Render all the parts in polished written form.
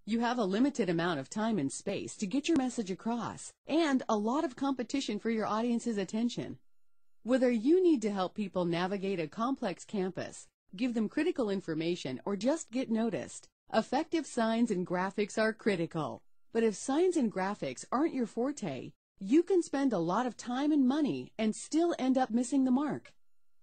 You have a limited amount of time and space to get your message across, and a lot of competition for your audience's attention. Whether you need to help people navigate a complex campus, give them critical information, or just get noticed, effective signs and graphics are critical. But if signs and graphics aren't your forte, you can spend a lot of time and money and still end up missing the mark.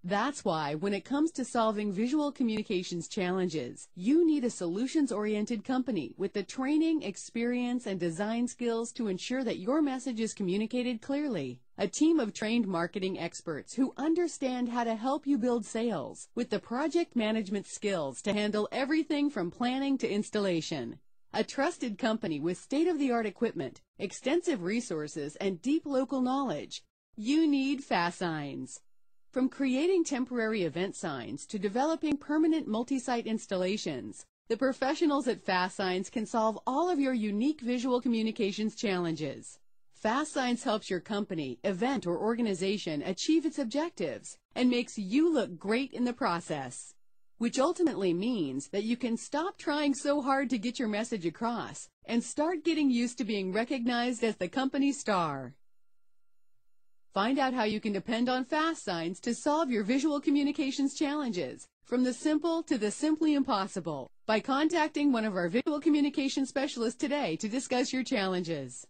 That's why when it comes to solving visual communications challenges, you need a solutions-oriented company with the training, experience, and design skills to ensure that your message is communicated clearly. A team of trained marketing experts who understand how to help you build sales with the project management skills to handle everything from planning to installation. A trusted company with state-of-the-art equipment, extensive resources, and deep local knowledge. You need FastSigns. From creating temporary event signs to developing permanent multi-site installations, the professionals at FastSigns can solve all of your unique visual communications challenges. FastSigns helps your company, event, or organization achieve its objectives and makes you look great in the process, which ultimately means that you can stop trying so hard to get your message across and start getting used to being recognized as the company star. Find out how you can depend on FastSigns to solve your visual communications challenges, from the simple to the simply impossible, by contacting one of our visual communication specialists today to discuss your challenges.